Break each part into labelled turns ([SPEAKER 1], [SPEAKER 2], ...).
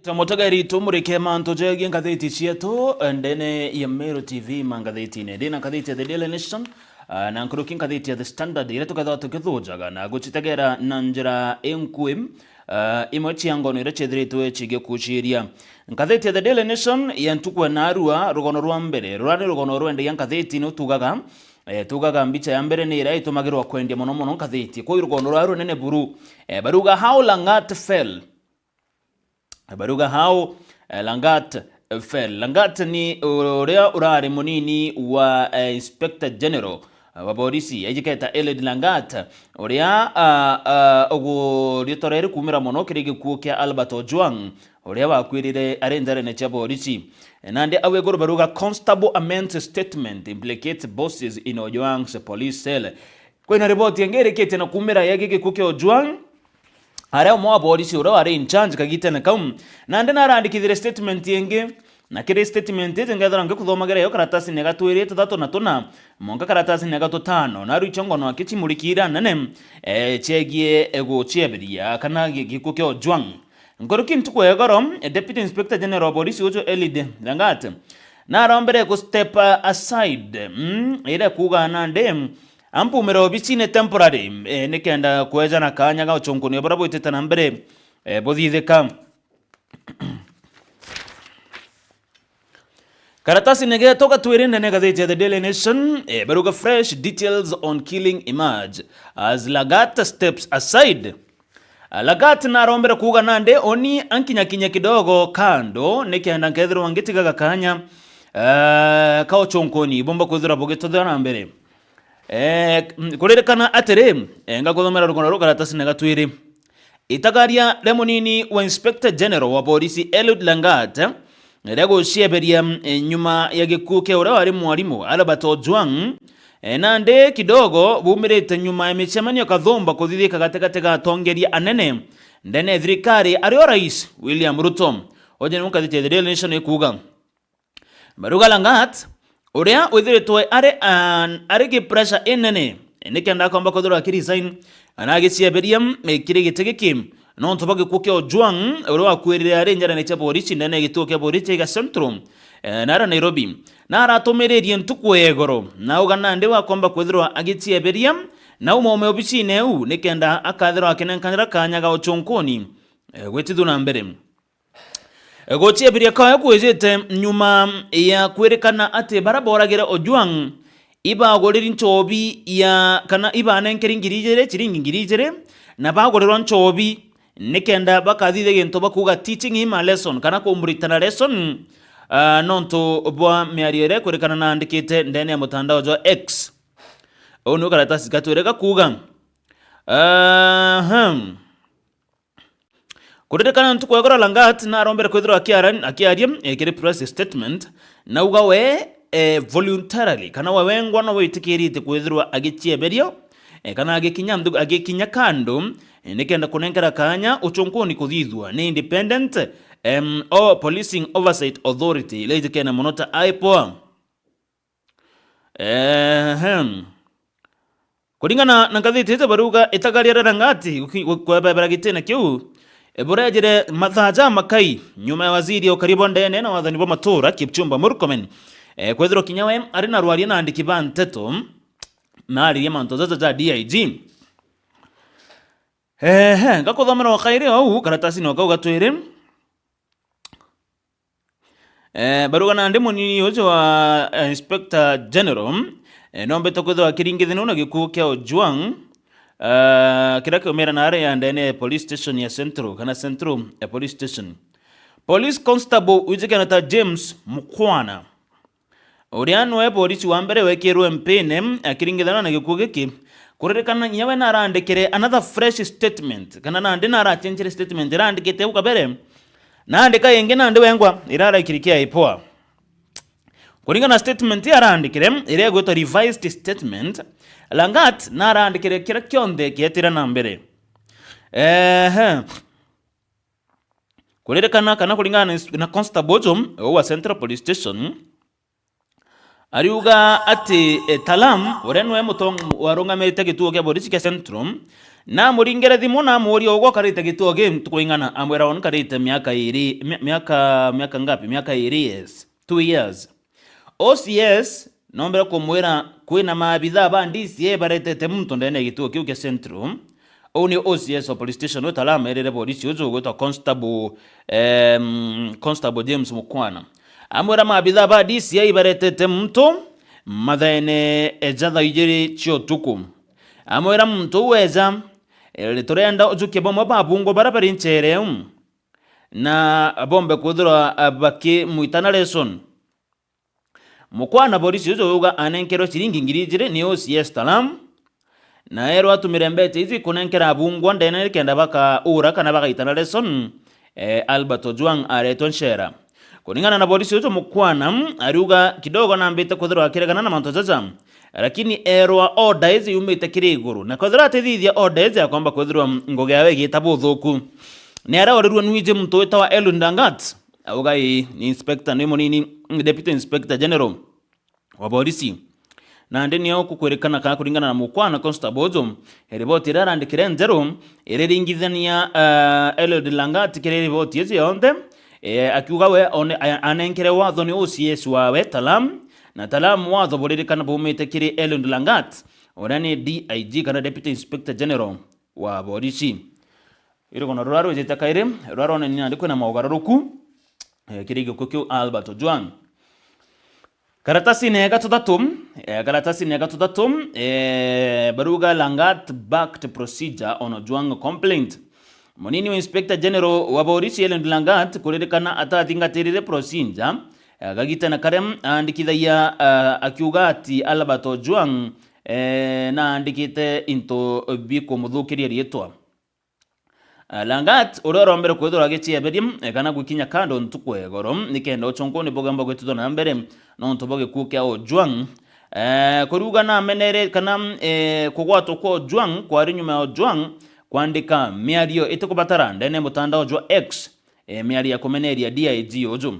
[SPEAKER 1] Tamotagari tumurike manto jegi ngatheti cietu ndene ya Meru TV mangatheti ne dina ngatheti ya The Daily Nation na nkuruki ngatheti ya The Standard ile tukatha tukithujaga na guchitegera na njira enkwim imwe ciangono ire chethiritwe chige kuciria ngatheti ya The Daily Nation yantukwa na arua rugono rwa mbere rurani rugono rwende ya ngatheti no tugaga mbicha ya mbere ni ira itumagirwa kwendia muno muno ngatheti kwa rugono rwa runene buru baruga how Langat fell. Baruga hao Langat fell. Langat ni urea urari munini wa Inspector General wa polisi ejiketa Eled Langat urea ritorere kumira muno kirigi kuokia Albert Ojwang urea wakwirire arendare ne cha polisi nande awegoro baruga Constable amends statement implicates bosses in Ojwang's police cell kwena report yengerekete na kumira yagige kuokia Ojwang areo mwa polisi uro are in charge kagitene kaum nande narandikithire statement yenge na kire statement yete ngatharange kuthomagera yo karatasi ne gatwirite thato na tuna monka karatasi ne gato tano na ruichongo no akichimurikira nane chegie ego chieberia kana gikuke Ojwang ngoroki ntuko yegoro Deputy Inspector General Police Ojo Elide Langat na rombere ko step aside ire kuga nande ampu mero bichine temporary nikenda kuweza na kanya ga uchongoni barabo iteta na mbere bothitheka karatasi nege toka twirinde ne gatheti ya The Daily Nation baruga fresh details on killing emerge as Lagat steps aside. Lagat na rombere kuga nande oni ankinya kidogo kando nikenda ngethiro wangetiga kanya ka uchongoni bomba kuthira bogeto na mbere kurerekana atere ngakothomera rugono ro karatasi nega twiri itagaria lemonini wa Inspector General wa polisi Elud Langat rego cieberia nyuma ya gikuke ura wari mwarimu Albert Ojwang nande kidogo bumirite nyuma ya michemanio kathomba kuthithika gategatega tongeria anene ndene thirikari ario rais William Ruto oje nukathite The Daily Nation ikuga baruga Langat uria withiritwe are gi pressure enene nikenda kwamba kuthura resign anagicieberia kire gitegeki no ntobage kuke Ojwang uria wakwirire ari njara ne cha polisi ndene gituke polisi ga Central nara Nairobi nara atumirerie ntuku egoro na ugana ndi wa kwamba kuthura agicieberia na umome obici neu nikenda akathira akenenkanira kanya ga uchonkoni gwetithuna mbere gochieberia kwa kwejete nyuma ya kwerekana ate baraboragira Ojwang ibagorira nchobi ya kana ibana nkeringirijere chiringingirije na bagorira nchobi nikenda bakathithe gento bakuga teaching him a lesson kana kumritana lesson nonto bwa miariere kwerekana na andikite ndene ya mutandao wa X onu karatasi katwereka kuga kurerekana ntuko yagora Langat na rombere kwethira akiaria kire press statement na ugawe voluntarily kana wawengwa no witikirite kwethirwa agichieberio kana agikinya kando nikenda kunengera kanya uchonkoni kuthithwa ni Independent Policing Oversight Authority late kena monota aipo kulingana na ngatheti ite baruga itagaria Langati kwa babara gitena kiu eborejere mathaja makai nyuma ya waziri o karibu ndene na wathani bo matura Kipchumba Murkomen kwethiro kinyawe ari na rwaria na andiki ba nteto na ari ya manto za DIG ngakothomera wakaire au karatasi no kauga twire baruga na ndi munini ojo wa Inspector General nombe tokwethwa kiringithino na gikuke Ojwang kirake umera na area ya ndene police station ya Central kana Central police station police constable ujikana ta James Mukwana uriano ya polisi wa mbere wekirwe mpene akiringithana na gikugiki kurerekana nyawe na arandikire another fresh statement kana na ndi na arachenjire statement irandikite ukabere na andika yenge na ndi wengwa irara ikirikia ipoa kuringana na statement ya arandikire ire gwetwa revised statement Langat na arandikire kira kionde kietira na mbere kurerekana kana kulingana na Constable wa Central Police Station ariuga ati talam urenwe mutong warungamirite gituo kya polisi kya Central na muringere thimu na muri ogwo karite gituo game tukuingana amwera on karite miaka ngapi miaka 2 years OCS nombera kumwera kwina maabitha ba DCI baretete muntu ndene gituo kiu kia Central oni OCS police station utalama erere polisi uzo gweta constable James Mukwana amwera maabitha ba DCI baretete muntu mathaene ejatha igiri chio tuku amwera muntu weza turenda ujuke bomba babungo barabara inchere na bombe kudura baki muitana lesson Mukwana polisi uzo uga anenkero shilingi ngiri ni OCS talam na ero atumire mbete hizi kunenkera abungwa ndene kenda baka ura kana baka itana lesson Albert Ojwang areton shera kuningana na polisi uzo Mukwana ariuga kidogo na mbete kudura akiregana na mantozaza lakini erwa order hizi yumite kiriguru na kudura atithithia order hizi akwamba kudura ngoge yawe gitabu thuku ni ara orerwa nwije mtu wetawa Elundangat augai ni inspector ni munini deputy inspector general wa polisi na ndeni yao kukwerekana kana kuringana na Mukwana constable ozo report irara ndikire nzero ireringithania Elundangat kire report yezi yonde akiuga we anenkere watho ni OCS wawe talam na talam watho buririkana bumite kire Elundangat orani DIG kana deputy inspector general wa polisi iro kono rwaro jetakaire rwaro ni ndiko na maugaruku kirige kokyo Albert Ojwang karatasi ne gatutatum baruga Langat backed procedure on Ojwang complaint monini wa inspector general wa polisi Elundangat kuririkana atatingatirire procedure gagita na karem andikithia akiuga ati Albert Ojwang na andikite into biko muthukiria rietwa Langat uroro mbere kwethora gichia bedim kana gukinya kando ntukwe gorom nikenda ochongone bogamba gwetudo na mbere no ntoboge kuke Ojwang kuruga na menere kana kugwato kwa Ojwang kwa rinyuma ya Ojwang kuandika miario itukubatara ndene mutandao jwa X miario ya kumeneria DIG ojo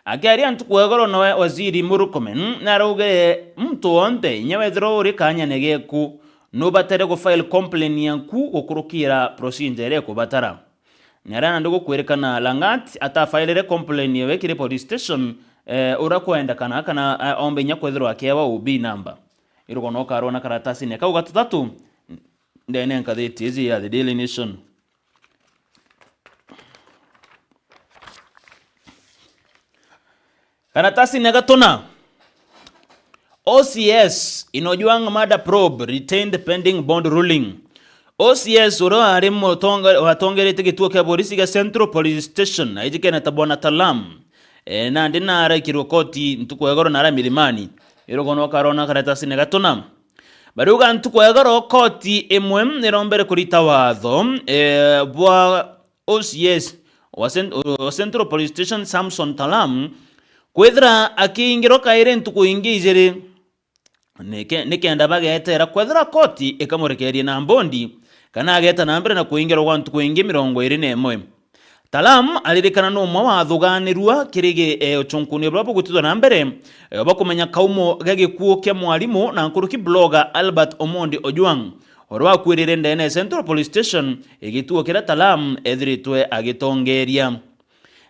[SPEAKER 1] Agaria ntukwegoro no waziri Murkomen na roge mtu onte nyawethro uri kanya negeku no batere go file complaint yanku okurukira procedure ko batara nyarana ndogo kwerekana Langat ata file complaint yewe kire police station ura kwenda kana ombe nyakwethro akewa ubi number irugo no karona karatasi ne kauga tutatu ndene nkatheti izi ya the Daily Nation karatasi negatona OCS Ojwang murder probe retained pending bond ruling OCS uro ari watongerete gituo kya polisi ga Central Police Station ajikena tabona talam na ndina ara kirokoti ntukwegoro na ara milimani irogo no karona karatasi negatona baruga ntukwegoro koti emwe nirombere kurita watho bwa OCS wa Central Police Station Samson Talam kwethra akiingiro kaire ntukuingijere nikenda bagetera kwethra koti ikamurekeria na mbondi kana ageta na mbere na kuingiro kwa ntukuingi 21 Talam alirikana no mwa wathuganirwa kirige ochunkuni babo gutithwa na mbere bakumenya kaumo gagikuo kya mwalimu na nkuruki blogger Albert Omondi Ojwang orwa kwirire ndene Central Police Station igituo kira Talam ethiritwe agitongeria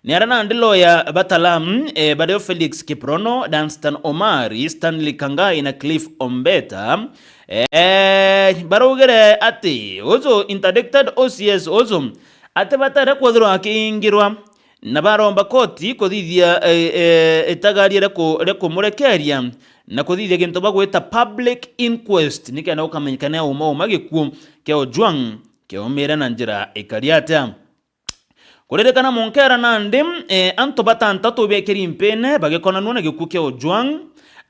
[SPEAKER 1] ni arana ndilo ya Batalam badeo Felix Kiprono, Danstan Omari, Stanley Kangai na Cliff Ombeta barugere ati ozo interdicted OCS ozo ate batare kwethro akiingirwa na baromba koti kuthithia etagaria reko murekeria na kuthithia gintu bagweta public inquest nikana ukamenyekana uma gikuo kya Ojwang kya omera na njira ikariata kurerekana monkera nande anto batanta to bekeri impene bagekona nuna gikuke Ojwang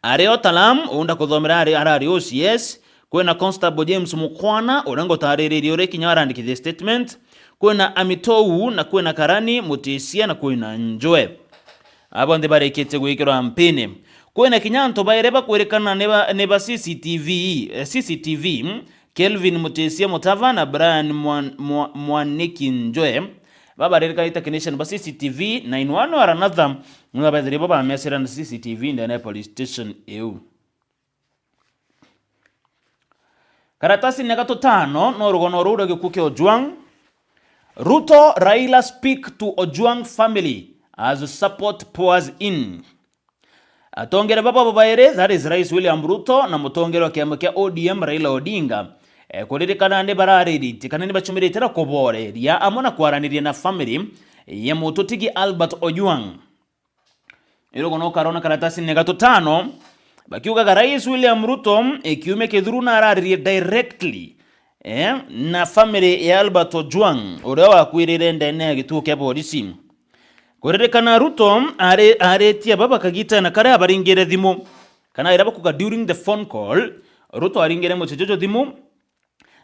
[SPEAKER 1] areo Talam unda kuthomera ari OCS kwena constable James Mukwana orango tarereri ore kinyarandikithia statement kwena Amitou na kwena Karani Mutisia na kwena Njoe abonde barekete gwikirwa mpene kwena kinyanto baireba kwerekana neba CCTV Kelvin Mutisia Mutava na Brian Mwaniki Njoe baba reka ita connection ba CCTV 91 or another ngabazire baba mesera na CCTV ndana police station eu Karatasi ni gatutano no rugono ruda gikuke Ojwang. Ruto Raila speak to Ojwang family as support pours in. Atongera baba babaire, that is Rais William Ruto na mutongera wa kiama kia ODM Raila Odinga. Kuririkana nde barariri kana ni bachumiretera kobore ya amona kwaraniria na family ya mututigi Albert Ojwang. Irogono karona karatasi ni gatutano bakiuga Rais William Ruto kiume kithuru na araririe directly na family ya Albert Ojwang uria wakwirire ndene gituo kia polisi. Kuririkana Ruto aretia baba kagita na kare abaringire thimu kana iraba kuga during the phone call Ruto aringire muchejojo thimu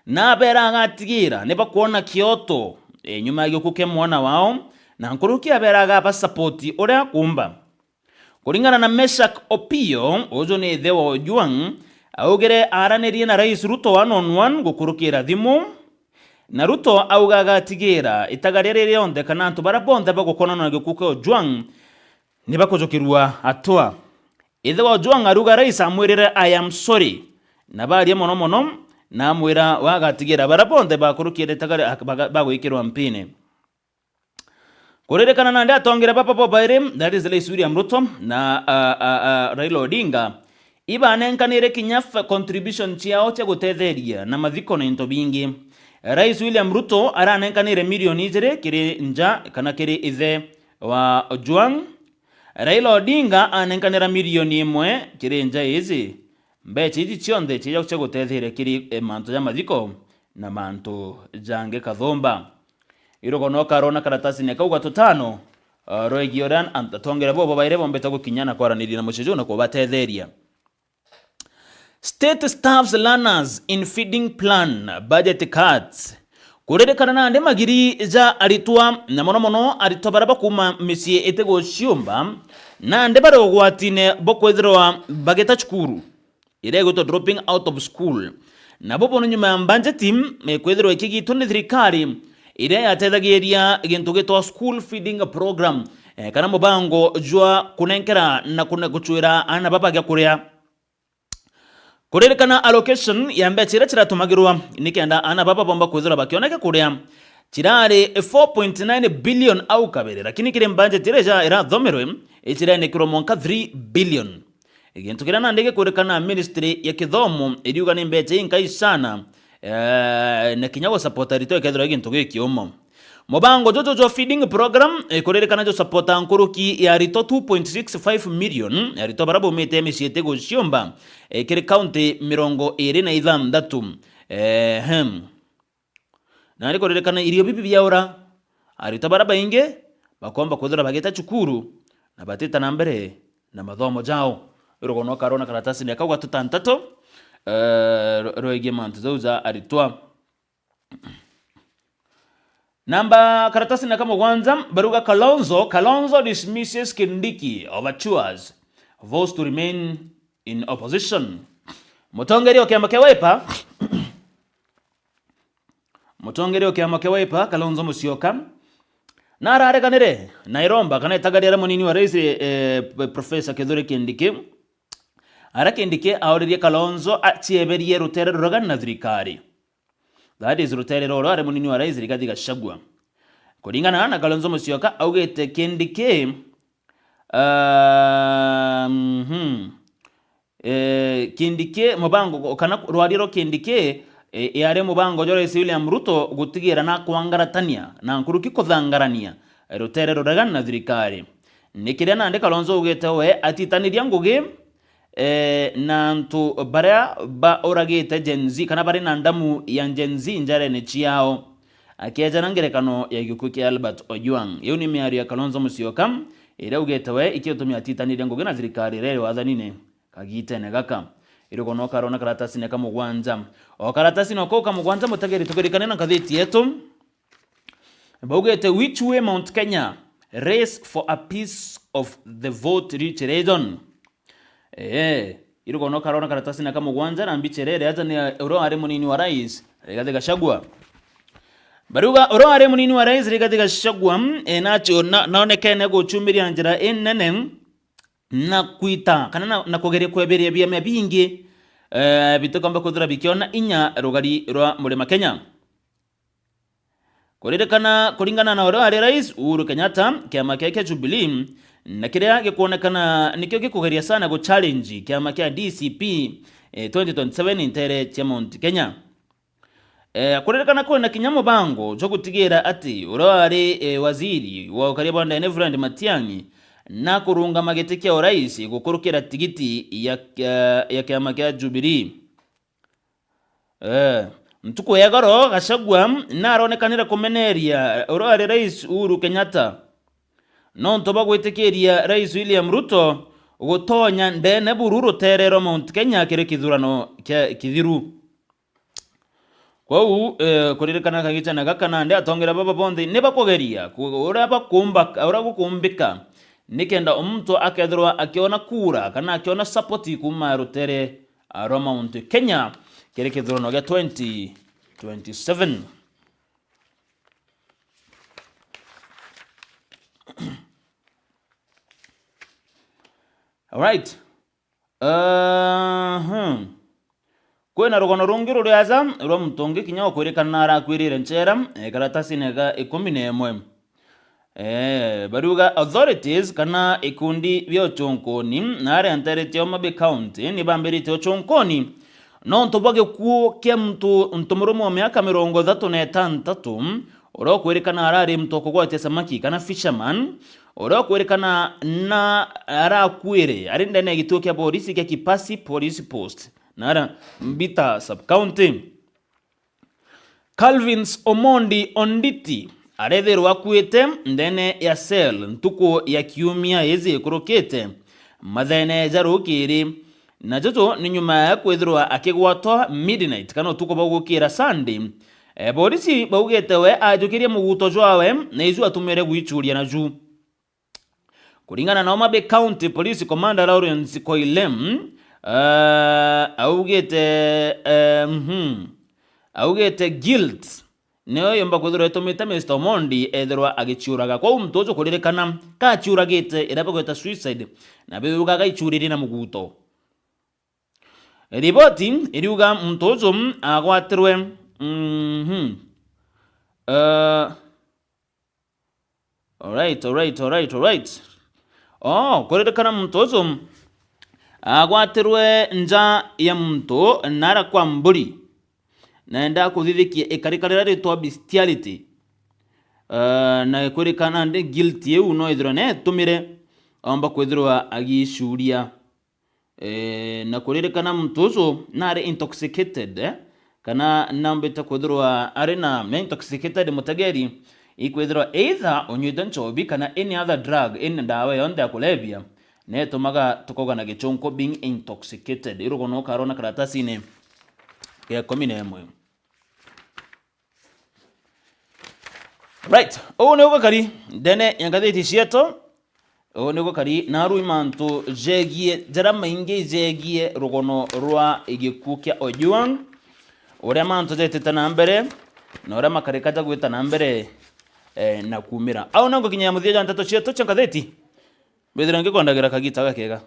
[SPEAKER 1] na bera agatigira ne bakuona Kyoto nyuma ya kuke mwana wao na nkuruki abera ga support uria kumba. Kuringana na Meshak Opio ojo ni thewa Ojwang augere aranirie na Rais Ruto one-on-one gukurukira thimu na Ruto augaga tigira itagarire rionde kana antu barabonde bagukona na gikuke Ojwang ni bakojokirwa atwa thewa Ojwang aruga Rais amwirire I am sorry na bari mono na amwira wagatigira barabonde bakurukire itagare bagwikirwa mpine. Kuririkana na nde atongera papa babaire, that is Rais William Ruto na Raila Odinga ibanenkanire kinyafa contribution chiao cha gutetheria na mathiko na into bingi. Rais William Ruto aranenkanire milioni 2 kiri nja kana kiri ithe wa Ojwang. Raila Odinga anenkanira milioni 1 kiri nja izi mbechi izi chionde chia cha gutetheria kiri manto ya mathiko na manto jange kathomba. Irogono karona karatasi ne kauga tutano roigioran antatongera bo babaire bombeta gukinyana kwaranirira muchejo na kubatetheria. State staffs learners in feeding plan budget cuts. Kuririkana na nde magiri ja aritwa na mono aritwa baraba kuma misie etego shiomba na nde baro gwatine bokwethirwa bageta chukuru irego to dropping out of school na bobo nyuma mbanje team mekwethirwa ikigito ni thirikari ire yatethagiria gintu gitwa school feeding program kana mubango jwa kunenkera na kuchuira ana baba gya kuria. Kuririkana allocation ya mbechira chiratumagirwa nikenda ana baba bomba kwithira bakioneka kuria chirari 4.9 billion au kabere lakini kire mbanje tireja ira thomerwe ichira ne kiro monka 3 billion. Gintu kirana ndege kuririkana ministry ya kithomo iriuga ni mbeche inkai sana na kinyago supporta rito ekethira gintu gikiomo mubango jojo feeding program kuririkana jo supporta nkuruki ya rito 2.65 million ya rito barabo mete misiete go shiomba kiri county 26 na ri kuririkana irio bibi byaura arito baraba inge bakomba kuthira bageta chukuru na batita na mbere na mathomo jao irogono karona karatasi ne kagwa tutantato roege mantu zauza aritwa namba karatasi na kama kwanza baruga Kalonzo dismisses Kindiki overtures votes to remain in opposition. Mutongeri wa kiama kia Wiper Kalonzo Musyoka na ararekanire na iromba kana itagarira munini wa rais Professor Kithure Kindiki Kindiki auririe Kalonzo achieberie rutere ruragana na thirikari. That is rutere roro are munini wa rais Rigathi Gachagua. Kuringana na Kalonzo Musyoka augete Kindiki Kindiki mubango kana rwariro Kindiki yare mubango jo Rais William Ruto gutigira na kwangaratania na nkuruki kuthangarania rutere ruragana na thirikari. Nikire na ande Kalonzo ugete we atitaniria ngugi na ntu baria ba oragite Gen Z kana bari na ndamu ya Gen Z njare ne chiao akiaja ngerekano ya gikuki Albert Ojwang. Iyo ni miari ya Kalonzo Musyoka ire ugete we ikiotumia atitaniria ngugi na thirikari rere wathanine kagite ne gaka irogono karona karatasi ne kamugwanja o karatasi no ko kamugwanja mutageri tugerikane na katheti yetu baugete which way Mount Kenya race for a piece of the vote rich region. Irugo no karona karatasi na kamugwanja na mbicherere aza ni oro are munini wa rais Rigathi Gachagua. Baruga oro are munini wa rais Rigathi Gachagua nacho naonekane guchumiria njira enene na kuita kana na kugeria kweberia bia mabingi bitukomba kuthura bikiona inya rugari rwa murima Kenya. Kuringana na oro ari rais Uhuru Kenyatta kiama kia Jubilee na kiria gikuonekana nikio gikugeria sana go challenge kiama kia DCP 2027 intere cha Mount Kenya. Kuririkana kwina kinyamo bango cyo gutigira ati oro ari waziri wa ukaribu na Everand Matiang'i na kurunga magete kia rais gukurukira tigiti ya kiama kia Jubilee. Ntuko yagaro Gachagua naronekanira kumeneria oro ari rais Uhuru Kenyatta no ntoba gwitikiria rais William Ruto gutonya ndene bururu terero Mount Kenya kire kithurano kia kithiru. Kwau kuririkana kagitana gakana nde atongera baba bondi ne bakogeria ora gukumbika nikenda omuntu akethirwa akiona kura kana akiona support kuma rutere aro Mount Kenya kire kithurano gya 2027. All right. Kwena rugono rungi ruriaza rwa mutongi kinya okwerekana arakwirire nchera karatasi nega 11 baruga authorities kana ikundi byo chonkoni nare antarete Omabe County ni bambirite chonkoni no ntobage ku ke mtu ntomurumo wa miaka 36 oro kwerekana arari mtoko gwate samaki kana fisherman oro kwerekana na arakwire ari ndene gituo kya polisi kya Kipasi police post nara Mbita sub county. Calvins Omondi Onditi aretherwa kwite ndene ya cell ntuko ya kiumia yeze kurokete mathene jarukiri na jojo ni nyuma ya kwethirwa akigwatwa midnight kana tuko bagukira Sunday. Polisi baugete we ajukirie muguto jwawe na izu atumere gwichuria na ju. Kuringana na Omabe County Police Commander Lawrence Koilem augete guilt neo yomba kuthura etomita Mr. Omondi ethirwa agichiuraga kwa umtojo kuririkana ka chiuragite irabagweta suicide na biuga gaichuriri na muguto. Riboti iriuga mtojo agwatirwe alright. Kuririkana mtojo agwatirwe nja ya mto nara kwa mburi naenda kuthithikia ikarikarira ritwa bestiality na kuririkana ndi guilty eu no ithiro ne tumire omba kwithirwa agicuria na kuririkana mtozo nare intoxicated kana nambita kwithirwa ari na intoxicated mutageri ikwithirwa either onyuita nchobi kana any other drug in ndawa yonde ya kulevya ne tumaga tukogana gichonko being intoxicated irugono karona karatasi ne ya 11. Right, o nego kari dene yangatheti cieto o nego kari naru imantu jegie jarama inge jegie rugono rwa igikukia Ojwang ore mantu zeteta na mbere na ore makarikata gwita na mbere na kumira au nango kinya muthia jantatu cieto changatheti bethira ngikondagira kagita gakega.